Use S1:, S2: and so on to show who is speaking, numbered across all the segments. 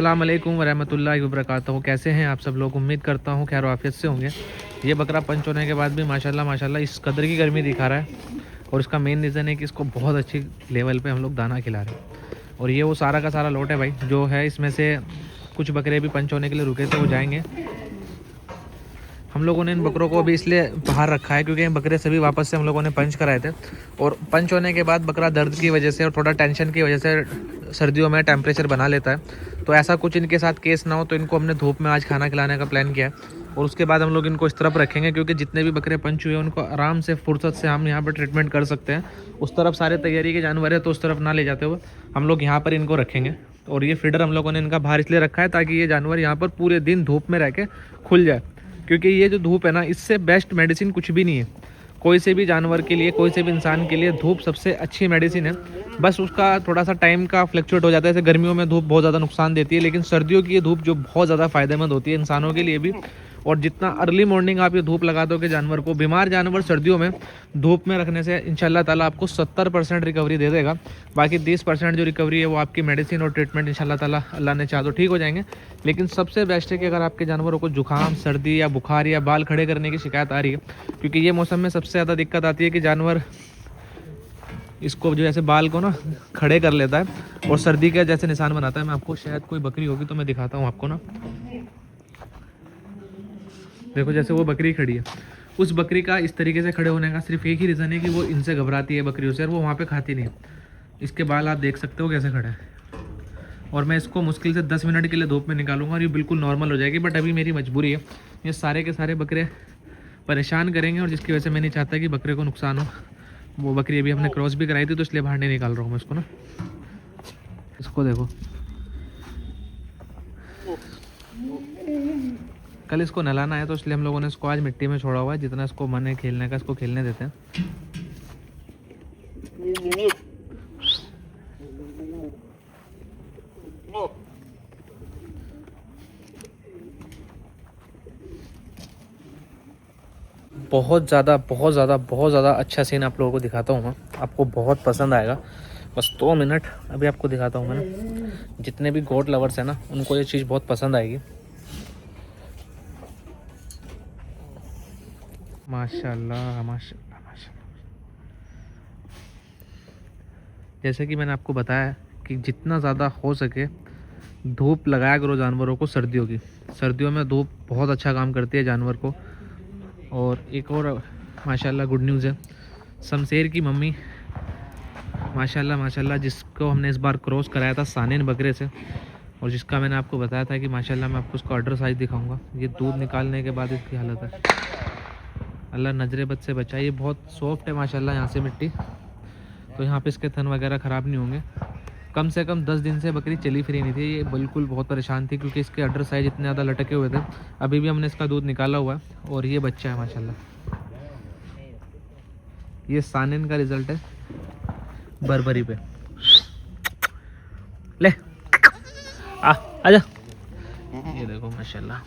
S1: अस्सलाम वालेकुम वरहमतुल्लाहि वबरकातुहू। कैसे हैं आप सब लोग? उम्मीद करता हूँ खैर आफियत से होंगे। ये बकरा पंच होने के बाद भी माशाल्लाह माशाल्लाह इस कदर की गर्मी दिखा रहा है, और इसका मेन रीज़न है कि इसको बहुत अच्छी लेवल पे हम लोग दाना खिला रहे हैं। और ये वो सारा का सारा लोट है भाई, जो है इसमें से कुछ बकरे भी पंच होने के लिए रुके थे, वो जाएंगे। हम लोगों ने इन बकरों को अभी इसलिए बाहर रखा है क्योंकि बकरे सभी वापस से हम लोगों ने पंच कराए थे, और पंच होने के बाद बकरा दर्द की वजह से और थोड़ा टेंशन की वजह से सर्दियों में टेम्परेचर बना लेता है। तो ऐसा कुछ इनके साथ केस ना हो, तो इनको हमने धूप में आज खाना खिलाने का प्लान किया है। और उसके बाद हम लोग इनको इस तरफ रखेंगे क्योंकि जितने भी बकरे पंच हुए हैं उनको आराम से फुर्सत से हम यहाँ पर ट्रीटमेंट कर सकते हैं। उस तरफ सारे तैयारी के जानवर है, तो उस तरफ ना ले जाते हुए हम लोग यहाँ पर इनको रखेंगे। और ये फीडर हम लोगों ने इनका बाहर इसलिए रखा है ताकि ये जानवर यहाँ पर पूरे दिन धूप में रह के खुल जाए, क्योंकि ये जो धूप है ना, इससे बेस्ट मेडिसिन कुछ भी नहीं है। कोई से भी जानवर के लिए, कोई से भी इंसान के लिए धूप सबसे अच्छी मेडिसिन है। बस उसका थोड़ा सा टाइम का फ्लक्चुएट हो जाता है। जैसे गर्मियों में धूप बहुत ज़्यादा नुकसान देती है, लेकिन सर्दियों की ये धूप जो बहुत ज़्यादा फ़ायदेमंद होती है इंसानों के लिए भी। और जितना अर्ली मॉर्निंग आप ये धूप लगा दोगे जानवर को, बीमार जानवर सर्दियों में धूप में रखने से इंशाल्लाह ताला आपको 70% रिकवरी दे देगा। बाकी 30% जो रिकवरी है वो आपकी मेडिसिन और ट्रीटमेंट इंशाल्लाह ताला अल्लाह ने चाहा तो ठीक हो जाएंगे। लेकिन सबसे बेस्ट है कि अगर आपके जानवरों को जुकाम, सर्दी या बुखार या बाल खड़े करने की शिकायत आ रही है, क्योंकि ये मौसम में सबसे ज़्यादा दिक्कत आती है कि जानवर इसको जो ऐसे बाल को ना खड़े कर लेता है और सर्दी के जैसे निशान बनाता है। मैं आपको, शायद कोई बकरी होगी तो मैं दिखाता हूँ आपको ना। देखो जैसे वो बकरी खड़ी है, उस बकरी का इस तरीके से खड़े होने का सिर्फ एक ही रीज़न है कि वो इनसे घबराती है बकरियों से, और वो वहाँ पे खाती नहीं। इसके बाल आप देख सकते हो कैसे खड़े हैं। और मैं इसको मुश्किल से 10 मिनट के लिए धूप में निकालूंगा और ये बिल्कुल नॉर्मल हो जाएगी। बट अभी मेरी मजबूरी है, ये सारे के सारे बकरे परेशान करेंगे, और जिसकी वजह से मैं नहीं चाहता कि बकरे को नुकसान हो। वो बकरी अभी हमने क्रॉस भी कराई थी, तो इसलिए बाहर नहीं निकाल रहा हूँ मैं इसको ना। इसको देखो, कल इसको नहलाना है, तो इसलिए हम लोगों ने इसको आज मिट्टी में छोड़ा हुआ है। जितना इसको मन है खेलने का, इसको खेलने देते हैं। बहुत ज़्यादा अच्छा सीन आप लोगों को दिखाता हूँ मैं, आपको बहुत पसंद आएगा। बस 2 मिनट अभी आपको दिखाता हूँ मैं ना। जितने भी गोट लवर्स हैं ना, उनको ये चीज़ बहुत पसंद आएगी। माशाल्लाह माशाल्लाह माशाल्लाह। जैसे कि मैंने आपको बताया कि जितना ज़्यादा हो सके धूप लगाया करो जानवरों को सर्दियों की। सर्दियों में धूप बहुत अच्छा काम करती है जानवर को। और एक और माशाल्लाह गुड न्यूज़ है, शमशेर की मम्मी माशाल्लाह माशाल्लाह, जिसको हमने इस बार क्रॉस कराया था सानेन बकरे से, और जिसका मैंने आपको बताया था कि माशाल्लाह मैं आपको उसका ऑर्डर साइज दिखाऊंगा। ये दूध निकालने के बाद इसकी हालत है, अल्लाह नजरे बद से बचाए। ये बहुत सॉफ्ट है माशाल्लाह यहाँ से मिट्टी, तो यहाँ पे इसके थन वगैरह ख़राब नहीं होंगे। कम से कम 10 दिन से बकरी चली फिरी नहीं थी, ये बिल्कुल बहुत परेशान थी क्योंकि इसके अडर साइज इतने ज़्यादा लटके हुए थे। अभी भी हमने इसका दूध निकाला हुआ है, और ये बच्चा है माशाल्लाह। ये सानिन का रिजल्ट है बरबरी पे। ले आजा, ये देखो माशाल्लाह।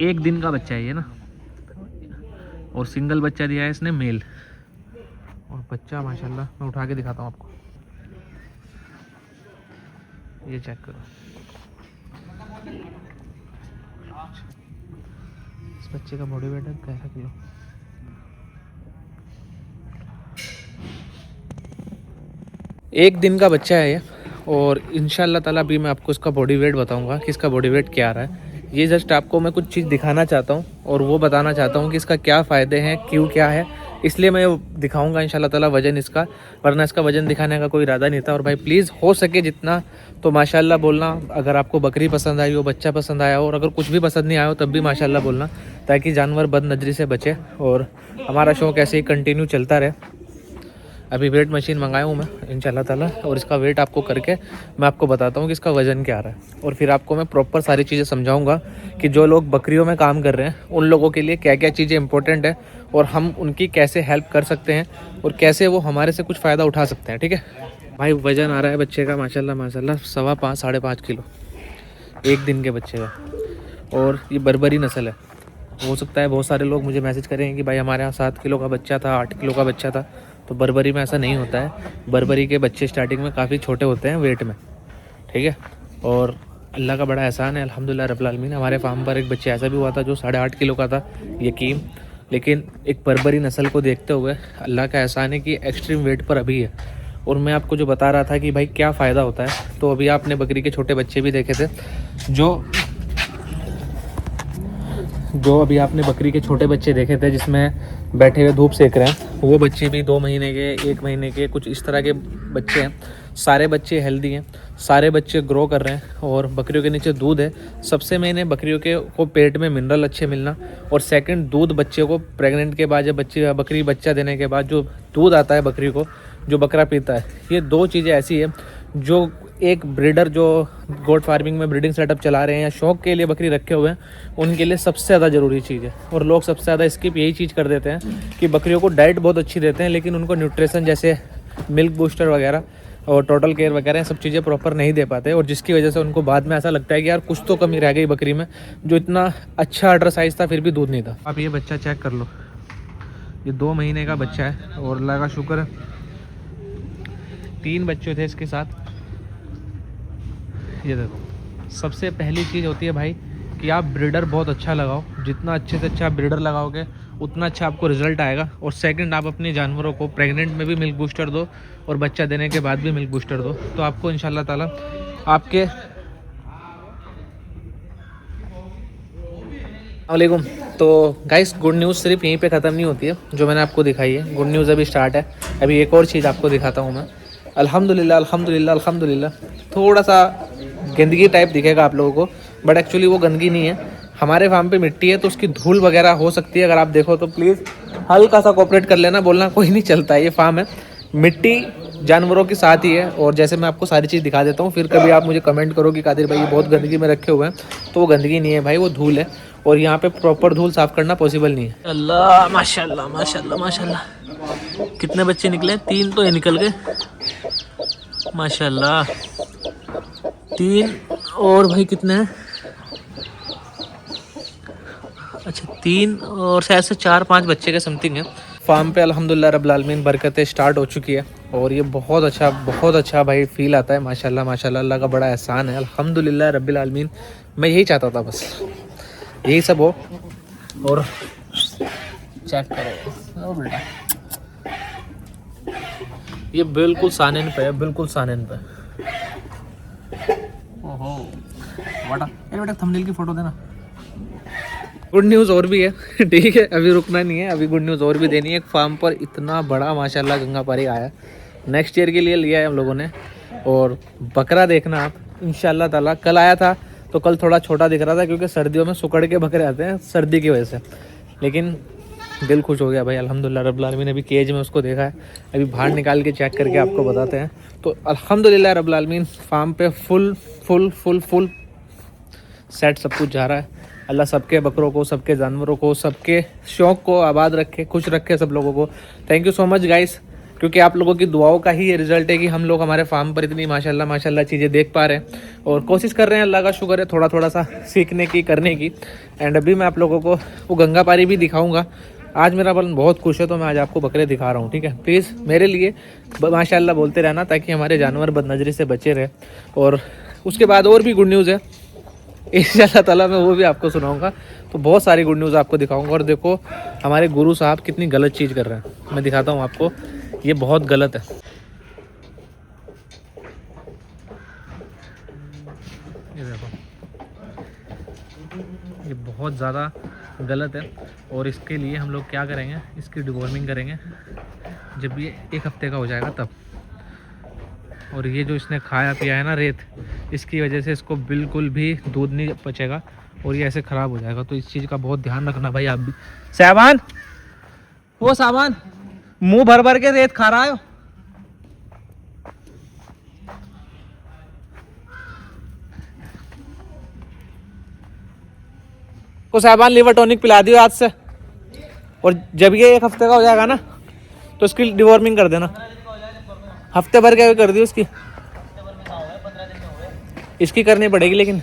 S1: एक दिन का बच्चा है ये ना, और सिंगल बच्चा दिया है इसने मेल। और बच्चा माशाल्लाह मैं उठा के दिखाता हूँ आपको, ये चेक करो। इस बच्चे का बॉडी वेट है 11 किलो। एक दिन का बच्चा है ये, और इंशाल्लाह ताला अभी मैं आपको इसका बॉडी वेट बताऊंगा कि इसका बॉडी वेट क्या आ रहा है। ये जस्ट आपको मैं कुछ चीज़ दिखाना चाहता हूँ और वो बताना चाहता हूँ कि इसका क्या फ़ायदे हैं, क्यों क्या है, इसलिए मैं दिखाऊंगा इंशाल्लाह ताला वज़न इसका। वरना इसका वज़न दिखाने का कोई इरादा नहीं था। और भाई प्लीज़ हो सके जितना तो माशाल्लाह बोलना। अगर आपको बकरी पसंद आई हो, बच्चा पसंद आया हो, और अगर कुछ भी पसंद नहीं आया हो तब भी माशाल्लाह बोलना, ताकि जानवर बदनजरी से बचे और हमारा शौक़ ऐसे ही कंटिन्यू चलता रहे। अभी वेट मशीन मंगाया हूँ मैं इंशाल्लाह ताला, और इसका वेट आपको करके मैं आपको बताता हूँ कि इसका वज़न क्या आ रहा है। और फिर आपको मैं प्रॉपर सारी चीज़ें समझाऊंगा कि जो लोग बकरियों में काम कर रहे हैं उन लोगों के लिए क्या क्या चीज़ें इंपॉर्टेंट है, और हम उनकी कैसे हेल्प कर सकते हैं, और कैसे वो हमारे से कुछ फ़ायदा उठा सकते हैं। ठीक है भाई, वज़न आ रहा है बच्चे का माशाल्लाह माशाल्लाह 5.25 साढ़े 5 किलो एक दिन के बच्चे का। और ये बरबरी नस्ल है। हो सकता है बहुत सारे लोग मुझे मैसेज करें कि भाई हमारे यहाँ 7 किलो का बच्चा था, 8 किलो का बच्चा था, तो बर्बरी में ऐसा नहीं होता है। बर्बरी के बच्चे स्टार्टिंग में काफ़ी छोटे होते हैं वेट में, ठीक है। और अल्लाह का बड़ा एहसान है अल्हम्दुलिल्लाह रब्बिल आलमीन। हमारे फार्म पर एक बच्चे ऐसा भी हुआ था जो 8.5 किलो का था, यकीन। लेकिन एक बर्बरी नस्ल को देखते हुए अल्लाह का एहसान है कि एक्सट्रीम वेट पर अभी है। और मैं आपको जो बता रहा था कि भाई क्या फ़ायदा होता है, तो अभी आपने बकरी के छोटे बच्चे भी देखे थे, जो अभी आपने बकरी के छोटे बच्चे देखे थे जिसमें बैठे हुए धूप सेक रहे हैं, वो बच्चे भी 2 महीने के, 1 महीने के, कुछ इस तरह के बच्चे हैं। सारे बच्चे हेल्दी हैं, सारे बच्चे ग्रो कर रहे हैं और बकरियों के नीचे दूध है। सबसे मेन है बकरियों के को पेट में मिनरल अच्छे मिलना, और सेकंड दूध बच्चे को प्रेग्नेंट के बाद, जब बकरी बच्चा देने के बाद जो दूध आता है बकरी को, जो बकरा पीता है, ये 2 चीज़ें ऐसी है जो एक ब्रीडर जो गोट फार्मिंग में ब्रीडिंग सेटअप चला रहे हैं या शौक के लिए बकरी रखे हुए हैं, उनके लिए सबसे ज़्यादा ज़रूरी चीज़ है। और लोग सबसे ज़्यादा स्किप यही चीज़ कर देते हैं कि बकरियों को डाइट बहुत अच्छी देते हैं, लेकिन उनको न्यूट्रिशन जैसे मिल्क बूस्टर वगैरह और टोटल केयर वगैरह सब चीज़ें प्रॉपर नहीं दे पाते, और जिसकी वजह से उनको बाद में ऐसा लगता है कि यार कुछ तो कमी रह गई बकरी में, जो इतना अच्छा अडर साइज़ था फिर भी दूध नहीं था। आप ये बच्चा चेक कर लो, ये 2 महीने का बच्चा है और अल्लाह का शुक्र है 3 बच्चे थे इसके साथ। ये देखो, सबसे पहली चीज़ होती है भाई कि आप ब्रीडर बहुत अच्छा लगाओ। जितना अच्छे से अच्छा ब्रीडर लगाओगे उतना अच्छा आपको रिजल्ट आएगा। और सेकंड, आप अपने जानवरों को प्रेग्नेंट में भी मिल्क बूस्टर दो और बच्चा देने के बाद भी मिल्क बूस्टर दो, तो आपको इंशाल्लाह ताला आपके वालेकुम। तो गाइस, गुड न्यूज़ सिर्फ यहीं पे ख़त्म नहीं होती है जो मैंने आपको दिखाई है, गुड न्यूज़ अभी स्टार्ट है। अभी एक और चीज़ आपको दिखाता हूँ मैं। अल्हम्दुलिल्लाह अल्हम्दुलिल्लाह अल्हम्दुलिल्लाह। थोड़ा सा गंदगी टाइप दिखेगा आप लोगों को, बट एक्चुअली वो गंदगी नहीं है। हमारे फार्म पे मिट्टी है तो उसकी धूल वगैरह हो सकती है, अगर आप देखो तो प्लीज़ हल्का सा कोऑपरेट कर लेना, बोलना कोई नहीं चलता है। ये फार्म है, मिट्टी जानवरों के साथ ही है। और जैसे मैं आपको सारी चीज़ दिखा देता हूँ, फिर कभी आप मुझे कमेंट करो कि कादिर भाई ये बहुत गंदगी में रखे हुए हैं, तो वो गंदगी नहीं है भाई, वो धूल है। और यहाँ पे प्रॉपर धूल साफ़ करना पॉसिबल नहीं है। अल्लाह माशाल्लाह माशाल्लाह माशाल्लाह। कितने बच्चे निकले? 3 तो ये निकल गए माशाल्लाह। 3 और भाई कितने हैं? अच्छा 3 और शायद से 4-5 बच्चे के समथिंग है। फार्म पे अल्हम्दुलिल्लाह रब्बिल आलमीन बरकतें स्टार्ट हो चुकी है और ये बहुत अच्छा भाई फील आता है। माशाल्लाह माशाल्लाह, अल्लाह का बड़ा एहसान है अल्हम्दुलिल्लाह रब्बिल आलमीन। मैं यही चाहता था, बस यही सब हो। और चेक करो बेटा, ये बिल्कुल सानिन पे है, बिल्कुल सानिन पे। ओहो वाटा, अरे बेटा थंबनेल की फ़ोटो देना। गुड न्यूज़ और भी है ठीक है, अभी रुकना नहीं है, अभी गुड न्यूज़ और भी देनी है। एक फार्म पर इतना बड़ा माशाल्लाह गंगापारी आया, नेक्स्ट ईयर के लिए लिया है हम लोगों ने। और बकरा देखना आप इंशाल्लाह ताला। कल आया था तो कल थोड़ा छोटा दिख रहा था, क्योंकि सर्दियों में सुकड़ के बकरे आते हैं सर्दी की वजह से, लेकिन दिल खुश हो गया भाई अल्हम्दुलिल्लाह रब्बिल आलमीन। अभी केज में उसको देखा है, अभी बाहर निकाल के चेक करके आपको बताते हैं। तो अल्हम्दुलिल्लाह रब्बिल आलमीन फार्म पे full full full full set सब कुछ जा रहा है। अल्लाह सबके बकरों को, सबके जानवरों को, सबके शौक़ को आबाद रखे, खुश रखे सब लोगों को। Thank you so much guys, क्योंकि आप लोगों की दुआओं का ही ये रिज़ल्ट है कि हम लोग हमारे फार्म पर इतनी माशाल्लाह माशाल्लाह चीज़ें देख पा रहे हैं और कोशिश कर रहे हैं। अल्लाह का शुक्र है थोड़ा सा सीखने की, करने की। एंड अभी मैं आप लोगों को वो गंगापारी भी दिखाऊँगा। आज मेरा मन बहुत खुश है तो मैं आज आपको बकरे दिखा रहा हूँ, ठीक है। प्लीज़ मेरे लिए माशाल्लाह बोलते रहना, ताकि हमारे जानवर बदनज़री से बचे रहे। और उसके बाद और भी गुड न्यूज़ है इंशाल्लाह ताला, मैं वो भी आपको सुनाऊंगा। तो बहुत सारी गुड न्यूज़ आपको दिखाऊंगा। और देखो हमारे गुरु साहब कितनी गलत चीज़ कर रहे हैं, मैं दिखाता हूँ आपको। ये बहुत गलत है, ये देखो, ये बहुत ज़्यादा गलत है। और इसके लिए हम लोग क्या करेंगे, इसकी डिवॉर्मिंग करेंगे जब ये 1 हफ्ते का हो जाएगा तब। और ये जो इसने खाया पिया है ना रेत, इसकी वजह से इसको बिल्कुल भी दूध नहीं पचेगा और ये ऐसे ख़राब हो जाएगा। तो इस चीज़ का बहुत ध्यान रखना भाई आप भी। सामान, वो सामान मुंह भर भर के रेत खा रहा है। को सामान लीवर टॉनिक पिला दियो आज से, और जब ये 1 हफ्ते का हो जाएगा ना तो इसकी डिवॉर्मिंग कर देना। हफ्ते भर क्या कर दी उसकी, इसकी करनी पड़ेगी। लेकिन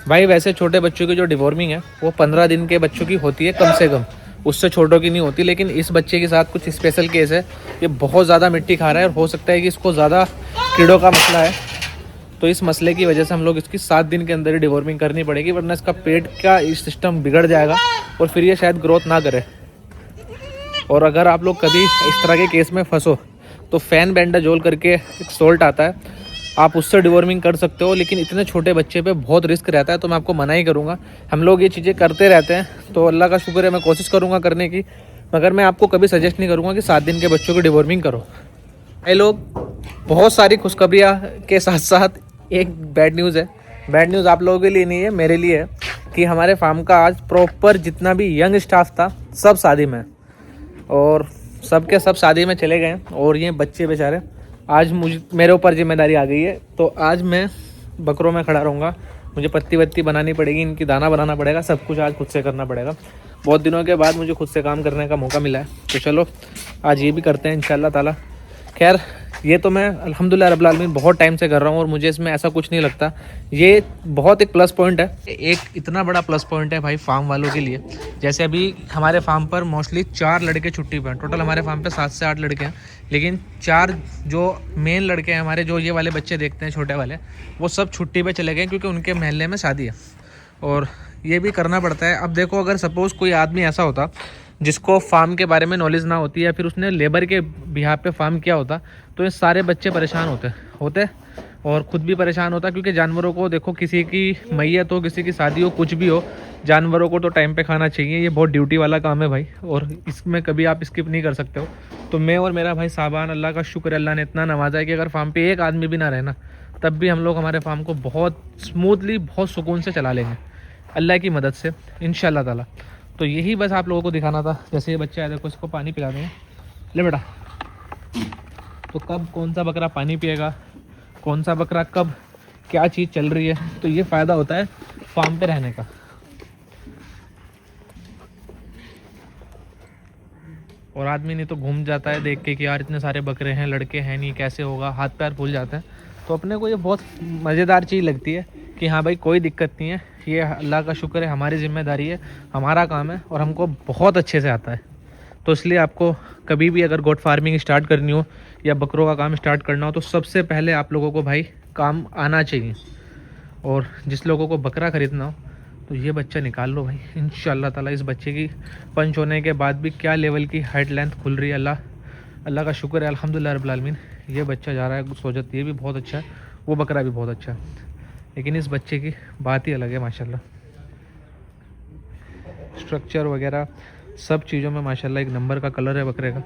S1: भाई वैसे छोटे बच्चों की जो डिवॉर्मिंग है वो 15 दिन के बच्चों की होती है कम से कम, उससे छोटों की नहीं होती। लेकिन इस बच्चे के साथ कुछ स्पेशल केस है, ये बहुत ज़्यादा मिट्टी खा रहा है और हो सकता है कि इसको ज़्यादा कीड़ों का मसला है। तो इस मसले की वजह से हम लोग इसकी 7 दिन के अंदर ही डिवॉर्मिंग करनी पड़ेगी, वरना इसका पेट का सिस्टम बिगड़ जाएगा और फिर ये शायद ग्रोथ ना करे। और अगर आप लोग कभी इस तरह के केस में फंसो तो फैनबेंडाजोल करके एक सोल्ट आता है, आप उससे डिवॉर्मिंग कर सकते हो। लेकिन इतने छोटे बच्चे पे बहुत रिस्क रहता है, तो मैं आपको मना ही करूँगा। हम लोग ये चीज़ें करते रहते हैं, तो अल्लाह का शुक्र है मैं कोशिश करूँगा करने की, मगर मैं आपको कभी सजेस्ट नहीं करूँगा कि 7 दिन के बच्चों की डिवॉर्मिंग करो। भाई लोग, बहुत सारी खुशखबरियाँ के साथ साथ एक बैड न्यूज़ है। बैड न्यूज़ आप लोगों के लिए नहीं है, मेरे लिए है कि हमारे फार्म का आज प्रॉपर जितना भी यंग स्टाफ था सब शादी में, और सब के सब शादी में चले गए। और ये बच्चे बेचारे, आज मेरे ऊपर जिम्मेदारी आ गई है। तो आज मैं बकरों में खड़ा रहूँगा, मुझे पत्ती वत्ती बनानी पड़ेगी, इनकी दाना बनाना पड़ेगा, सब कुछ आज खुद से करना पड़ेगा। बहुत दिनों के बाद मुझे खुद से काम करने का मौका मिला है, तो चलो आज ये भी करते हैं इंशाल्लाह ताला। खैर, ये तो मैं अल्हम्दुलिल्लाह रब्बिल आलमीन बहुत टाइम से कर रहा हूँ और मुझे इसमें ऐसा कुछ नहीं लगता। ये बहुत एक प्लस पॉइंट है, एक इतना बड़ा प्लस पॉइंट है भाई फार्म वालों के लिए। जैसे अभी हमारे फार्म पर मोस्टली 4 लड़के छुट्टी पर हैं। टोटल हमारे फार्म पे 7 से 8 लड़के हैं, लेकिन 4 जो मेन लड़के हैं हमारे, जो ये वाले बच्चे देखते हैं छोटे वाले, वो सब छुट्टी पर चले गए क्योंकि उनके महल्ले में शादी है। और ये भी करना पड़ता है। अब देखो, अगर सपोज़ कोई आदमी ऐसा होता जिसको फार्म के बारे में नॉलेज ना होती या फिर उसने लेबर के बिहाफ पे फार्म किया होता, तो ये सारे बच्चे परेशान होते और ख़ुद भी परेशान होता। क्योंकि जानवरों को देखो, किसी की मैयत हो, किसी की शादी हो, कुछ भी हो, जानवरों को तो टाइम पे खाना चाहिए। ये बहुत ड्यूटी वाला काम है भाई, और इसमें कभी आप स्किप नहीं कर सकते हो। तो मैं और मेरा भाई साहबान, अल्लाह का शुक्र, अल्लाह ने इतना नवाजा है कि अगर फार्म पे एक आदमी भी ना रहे ना, तब भी हम लोग हमारे फार्म को बहुत स्मूथली, बहुत सुकून से चला लेंगे अल्लाह की मदद से इंशाल्लाह ताला। तो यही बस आप लोगों को दिखाना था। जैसे ये बच्चा है, देखो, इसको पानी पिला देंगे। ले बेटा। तो कब कौन सा बकरा पानी पिएगा, कौन सा बकरा कब क्या चीज़ चल रही है, तो ये फ़ायदा होता है फार्म पे रहने का। और आदमी नहीं तो घूम जाता है देख के कि यार इतने सारे बकरे हैं, लड़के हैं नहीं, कैसे होगा, हाथ पैर फूल जाते हैं। तो अपने को ये बहुत मज़ेदार चीज़ लगती है कि हाँ भाई, कोई दिक्कत नहीं है, ये अल्लाह का शुक्र है, हमारी ज़िम्मेदारी है, हमारा काम है और हमको बहुत अच्छे से आता है। तो इसलिए आपको कभी भी अगर गोट फार्मिंग स्टार्ट करनी हो या बकरों का काम स्टार्ट करना हो, तो सबसे पहले आप लोगों को भाई काम आना चाहिए। और जिस लोगों को बकरा ख़रीदना हो तो ये बच्चा निकाल लो भाई, इंशाल्लाह ताला। इस बच्चे की पंच होने के बाद भी क्या लेवल की हाइट लेंथ खुल रही है, अल्लाह का शुक्र है, अल्हम्दुलिल्लाह रब्बिल आलमीन। ये बच्चा जा रहा है सोजत, ये भी बहुत अच्छा है, वो बकरा भी बहुत अच्छा है, लेकिन इस बच्चे की बात ही अलग है माशाल्लाह। स्ट्रक्चर वगैरह सब चीज़ों में माशाल्लाह एक नंबर का कलर है बकरे का।